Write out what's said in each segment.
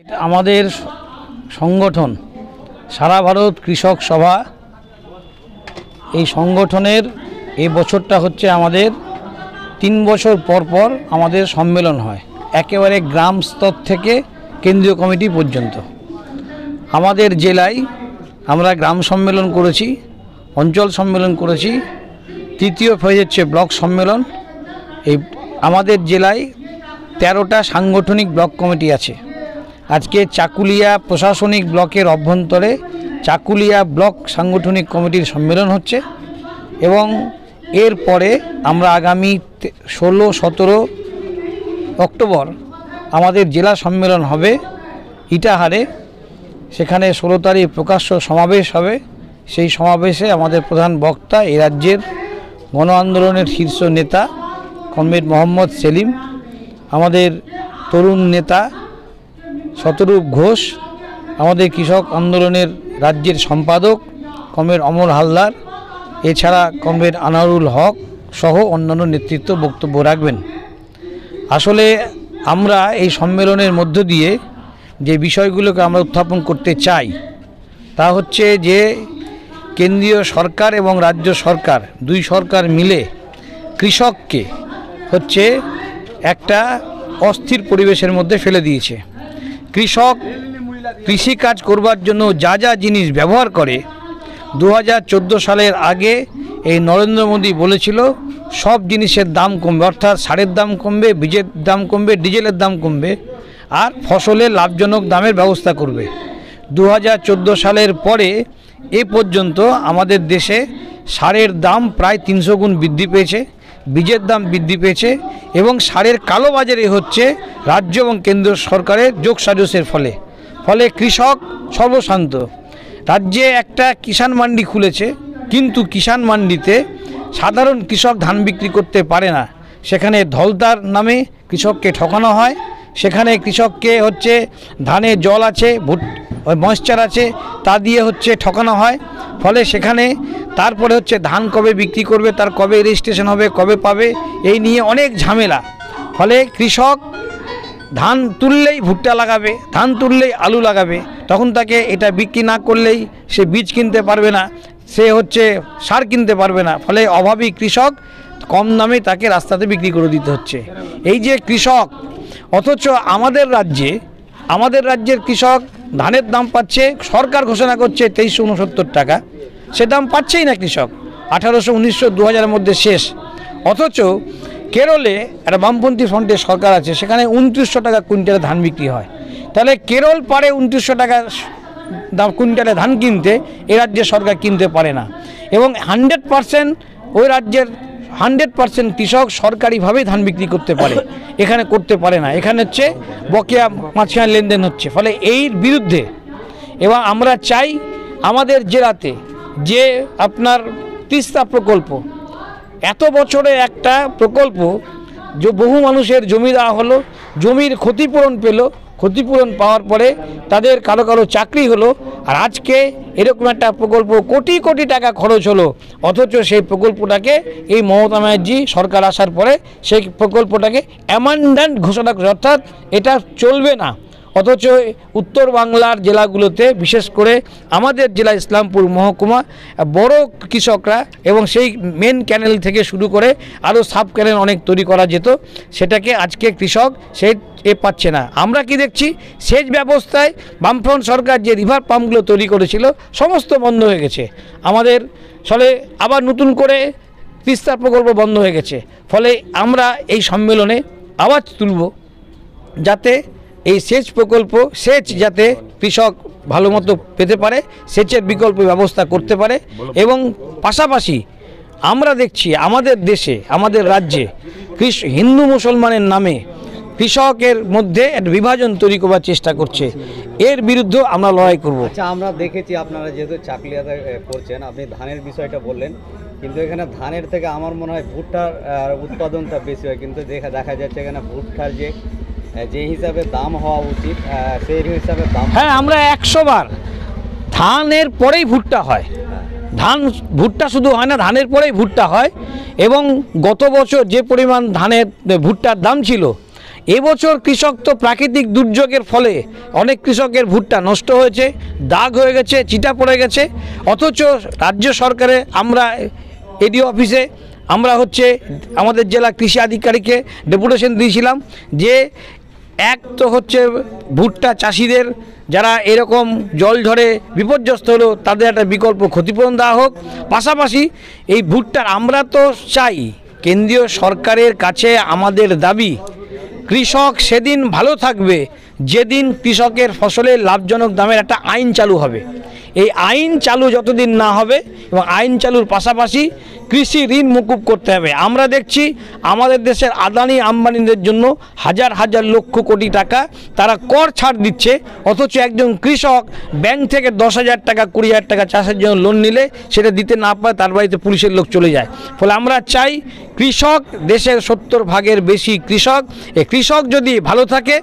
এটা আমাদের সংগঠন সারা ভারত কৃষক সভা। এই সংগঠনের এই বছরটা হচ্ছে আমাদের 3 বছর পর পর আমাদের সম্মেলন হয়, একেবারে গ্রাম স্তর থেকে কেন্দ্রীয় কমিটি পর্যন্ত। আমাদের জেলায় আমরা গ্রাম সম্মেলন করেছি, অঞ্চল সম্মেলন করেছি, তৃতীয় ফেজ হচ্ছে ব্লক সম্মেলন। এই আমাদের জেলায় 13টা সাংগঠনিক ব্লক কমিটি আছে। আজকে চাকুলিয়া প্রশাসনিক ব্লকের অভ্যন্তরে চাকুলিয়া ব্লক সাংগঠনিক কমিটির সম্মেলন হচ্ছে এবং এরপরে আমরা আগামী 16-17 অক্টোবর আমাদের জেলা সম্মেলন হবে ইটাহারে। সেখানে 16 তারিখ প্রকাশ্য সমাবেশ হবে। সেই সমাবেশে আমাদের প্রধান বক্তা এই রাজ্যের গণ আন্দোলনের শীর্ষ নেতা কমরেড মোহাম্মদ সেলিম, আমাদের তরুণ নেতা শতরূপ ঘোষ, আমাদের কৃষক আন্দোলনের রাজ্যের সম্পাদক কমরেড অমর হালদার, এছাড়া কমরেড আনারুল হক সহ অন্যান্য নেতৃত্ব বক্তব্য রাখবেন। আসলে আমরা এই সম্মেলনের মধ্য দিয়ে যে বিষয়গুলোকে আমরা উত্থাপন করতে চাই তা হচ্ছে যে কেন্দ্রীয় সরকার এবং রাজ্য সরকার দুই সরকার মিলে কৃষককে হচ্ছে একটা অস্থির পরিবেশের মধ্যে ফেলে দিয়েছে। কৃষক কৃষিকাজ করবার জন্য যা যা জিনিস ব্যবহার করে 2014 সালের আগে এই নরেন্দ্র মোদী বলেছিল সব জিনিসের দাম কমবে, অর্থাৎ সারের দাম কমবে, বীজের দাম কমবে, ডিজেলের দাম কমবে আর ফসলের লাভজনক দামের ব্যবস্থা করবে। 2014 সালের পরে এ পর্যন্ত আমাদের দেশে সারের দাম প্রায় 300 গুণ বৃদ্ধি পেয়েছে, বীজের দাম বৃদ্ধি পেয়েছে এবং সারের কালোবাজারি হচ্ছে রাজ্য এবং কেন্দ্র সরকারের যোগসাজশের ফলে কৃষক সর্বশান্ত। রাজ্যে একটা কিষাণ মান্ডি খুলেছে, কিন্তু কিষাণ মান্ডিতে সাধারণ কৃষক ধান বিক্রি করতে পারে না। সেখানে ধলতার নামে কৃষককে ঠকানো হয়, সেখানে কৃষককে হচ্ছে ধানে জল আছে, ময়েশ্চার আছে, তা দিয়ে হচ্ছে ঠকানো হয়। ফলে সেখানে তারপরে হচ্ছে ধান কবে বিক্রি করবে, তার কবে রেজিস্ট্রেশন হবে, কবে পাবে, এই নিয়ে অনেক ঝামেলা। ফলে কৃষক ধান তুললেই ভুট্টা লাগাবে, ধান তুললেই আলু লাগাবে, তখন তাকে এটা বিক্রি না করলেই সে বীজ কিনতে পারবে না, সে হচ্ছে সার কিনতে পারবে না। ফলে অভাবী কৃষক কম দামে তাকে রাস্তাতে বিক্রি করে দিতে হচ্ছে। এই যে কৃষক, অথচ আমাদের রাজ্যের কৃষক ধানের দাম পাচ্ছে, সরকার ঘোষণা করছে 2369 টাকা, সে দাম পাচ্ছেই না কৃষক। 1800, 1900, 2000-এর মধ্যে শেষ। অথচ কেরলে একটা বামপন্থী ফ্রন্টের সরকার আছে, সেখানে 2900 টাকা কুইন্টালে ধান বিক্রি হয়। তাহলে কেরল পারে 2900 টাকা দাম কুইন্টালে ধান কিনতে, এ রাজ্যের সরকার কিনতে পারে না। এবং 100% ওই রাজ্যের 100% কৃষক সরকারিভাবেই ধান বিক্রি করতে পারে, এখানে করতে পারে না। এখানে হচ্ছে বকেয়া মাঝখানে লেনদেন হচ্ছে। ফলে এর বিরুদ্ধে এবং আমরা চাই আমাদের জেলাতে যে আপনার তিস্তা প্রকল্প, এত বছরে একটা প্রকল্প, যে বহু মানুষের জমি দেওয়া হলো, জমির ক্ষতিপূরণ পেল, ক্ষতিপূরণ পাওয়ার পরে তাদের কারো কারো চাকরি হলো, আর আজকে এরকম একটা প্রকল্প কোটি কোটি টাকা খরচ হলো, অথচ সেই প্রকল্পটাকে এই মমতা ব্যানার্জি সরকার আসার পরে সেই প্রকল্পটাকে অ্যামেন্ডমেন্ট ঘোষণা করে, অর্থাৎ এটা চলবে না। অথচ উত্তর বাংলার জেলাগুলোতে, বিশেষ করে আমাদের জেলা ইসলামপুর মহকুমা, বড় কৃষকরা এবং সেই মেন ক্যানেল থেকে শুরু করে আরও সাব ক্যানেল অনেক তৈরি করা যেত, সেটাকে আজকে কৃষক পাচ্ছে না। আমরা কি দেখছি, সেচ ব্যবস্থায় বামফ্রন্ট সরকার যে রিভার পাম্পগুলো তৈরি করেছিল সমস্ত বন্ধ হয়ে গেছে আমাদের। ফলে আবার নতুন করে তিস্তা প্রকল্প বন্ধ হয়ে গেছে। ফলে আমরা এই সম্মেলনে আওয়াজ তুলব যাতে এই সেচ প্রকল্প, যাতে কৃষক ভালো মতো পেতে পারে, সেচের বিকল্প ব্যবস্থা করতে পারে। এবং পাশাপাশি আমরা দেখছি আমাদের দেশে, আমাদের রাজ্যে হিন্দু মুসলমানের নামে কৃষকের মধ্যে একটা বিভাজন তৈরি করবার চেষ্টা করছে। এর বিরুদ্ধে আমরা লড়াই করব। আচ্ছা, আমরা দেখেছি আপনারা যেহেতু চাকলিয়াতে করছেন, আপনি ধানের বিষয়টা বললেন, কিন্তু এখানে ধানের থেকে আমার মনে হয় ভুট্টার উৎপাদনটা বেশি হয়, কিন্তু দেখা যাচ্ছে এখানে ভুট্টার যে হিসাবে দাম হওয়া উচিত সেই হিসাবে দাম। হ্যাঁ, আমরা 100 বার ধানের পরেই ভুট্টা হয়, ভুট্টা শুধু হয় না, ধানের পরেই ভুট্টা হয়। এবং গত বছর যে পরিমাণ ভুট্টার দাম ছিল, এবছর কৃষক তো প্রাকৃতিক দুর্যোগের ফলে অনেক কৃষকের ভুট্টা নষ্ট হয়েছে, দাগ হয়ে গেছে, চিটা পড়ে গেছে, অথচ রাজ্য সরকারে আমরা এডিও অফিসে আমরা আমাদের জেলা কৃষি আধিকারিককে ডেপুটেশন দিয়েছিলাম যে এক তো ভুট্টা চাষিদের যারা এরকম জল ঝড়ে বিপর্যস্ত হলো তাদের একটা বিকল্প ক্ষতিপূরণ দেওয়া হোক, পাশাপাশি এই ভুট্টার আমরা তো চাই কেন্দ্রীয় সরকারের কাছে আমাদের দাবি কৃষক সেদিন ভালো থাকবে যেদিন কৃষকের ফসলের লাভজনক দামের একটা আইন চালু হবে। এই আইন চালু যতদিন না হবে এবং আইন চালুর পাশাপাশি কৃষি ঋণ মুকুব করতে হবে। আমরা দেখছি আমাদের দেশের আদানি আম্বানিদের জন্য হাজার হাজার লক্ষ কোটি টাকা তারা কর ছাড় দিচ্ছে, অথচ একজন কৃষক ব্যাংক থেকে 10,000 টাকা 20,000 টাকা চাষের জন্য লোন নিলে সেটা দিতে না পারে, তার বাড়িতে পুলিশের লোক চলে যায়। ফলে আমরা চাই কৃষক দেশের 70% বেশি কৃষক, এই কৃষক যদি ভালো থাকে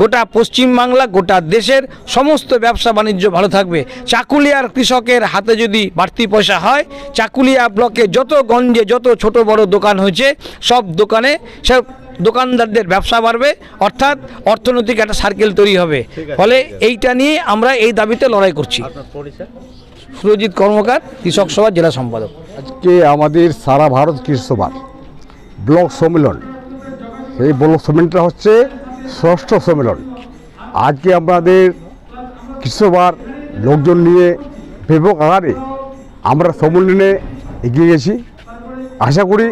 গোটা পশ্চিমবাংলা গোটা দেশের সমস্ত ব্যবসা বাণিজ্য ভালো থাকবে। চাকুলিয়ার কৃষকের হাতে যদি বাড়তি পয়সা হয়, চাকুলিয়া ব্লকে যত গঞ্জে যত ছোট বড় দোকান হয়েছে সব দোকানে সব দোকানদারদের ব্যবসা বাড়বে, অর্থাৎ অর্থনৈতিক একটা সার্কেল তৈরি হবে। ফলে এইটা নিয়ে আমরা এই দাবিতে লড়াই করছি। সুরজিৎ কর্মকার, কৃষক সভা জেলা সম্পাদক। আজকে আমাদের সারা ভারত কৃষক সভার ব্লক সম্মেলন, সেই ব্লক সম্মেলনটা হচ্ছে 6ষ্ঠ সম্মেলন। আজকে আমাদের কৃষক সভার লোকজন নিয়ে ব্যাপক আকারে আমরা সম্মেলনে এগিয়ে গেছি। আশা করি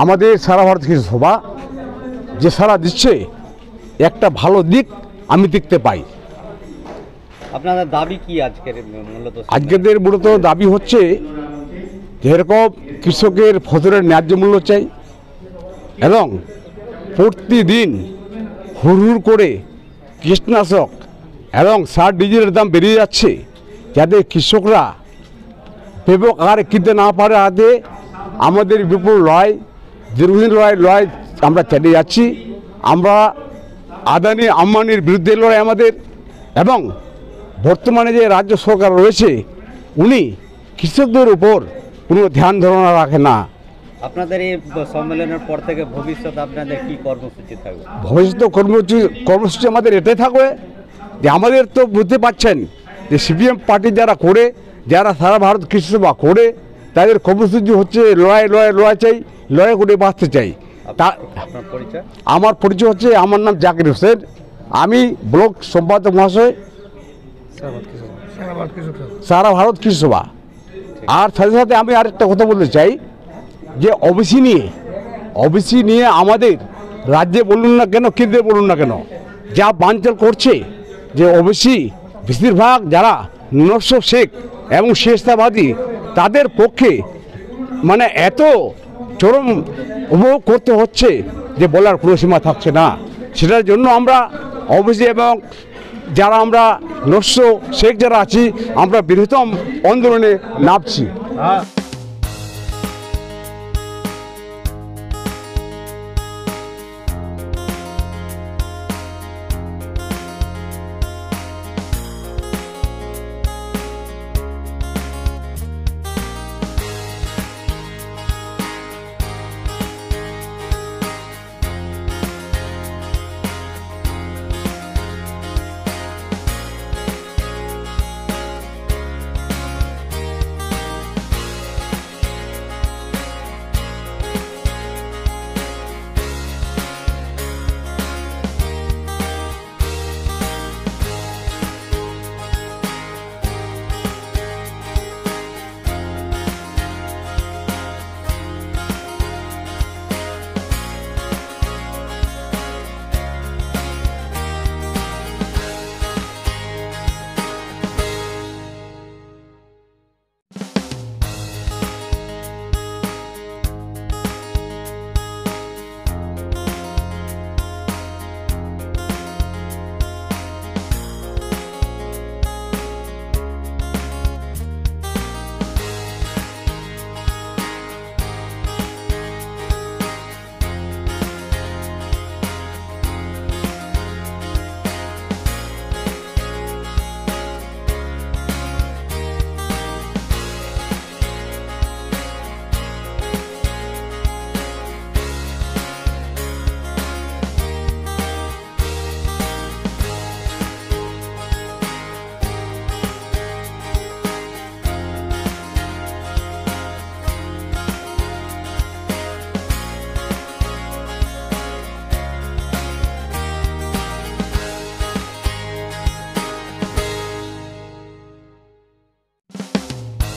আমাদের সারা ভারত কৃষক সভা যে সারা দিচ্ছে একটা ভালো দিক আমি দেখতে পাই। আপনাদের দাবি কি আজকের মূলত? আজকেদের মূলত দাবি হচ্ছে যেরকম কৃষকের ফসলের ন্যায্য মূল্য চাই এবং প্রতিদিন হুড় করে কীটনাশক এবং সার ডিজেলের দাম বেরিয়ে যাচ্ছে, যাতে কৃষকরা ব্যাপক আকারে কিনতে না পারে। আদে আমাদের বিপুল লড়াই, দীর্ঘদিন লড়াই আমরা চালিয়ে যাচ্ছি। আমরা আদানি আম্বানির বিরুদ্ধে লড়াই আমাদের, এবং বর্তমানে যে রাজ্য সরকার রয়েছে উনি কৃষকদের উপর কোনো ধ্যান ধারণা রাখে না। আপনাদের এই সম্মেলনের পর থেকে ভবিষ্যৎ আপনাদের কি কর্মসূচি থাকবে? ভবিষ্যৎ কর্মসূচি আমাদের এটাই থাকবে যে আমাদের তো বুঝতে পারছেন যে সিপিএম পার্টি যারা সারা ভারত কৃষি সভা করে তাদের কর্মসূচি হচ্ছে লড়াই চাই, লড়াই করে বাঁচতে চাই। আপনার পরিচয়? আমার পরিচয় হচ্ছে, আমার নাম জাকির হোসেন, আমি ব্লক সম্পাদক মহাশয় সারা ভারত কৃষি সভা। আর সাথে সাথে আমি আরেকটা কথা বলতে চাই যে ওবিসি নিয়ে আমাদের রাজ্যে বলুন না কেন, কেন্দ্রে বলুন না কেন, যা বানচাল করছে যে ওবিসি বেশিরভাগ যারা নস্য শেখ এবং শেষতাবাদী তাদের পক্ষে মানে এত চরম উপভোগ করতে হচ্ছে যে বলার কোনো সীমা থাকছে না। সেটার জন্য আমরা ওবিসি এবং যারা আমরা নস্য শেখ যারা আছি আমরা বৃহত্তম আন্দোলনে নামছি।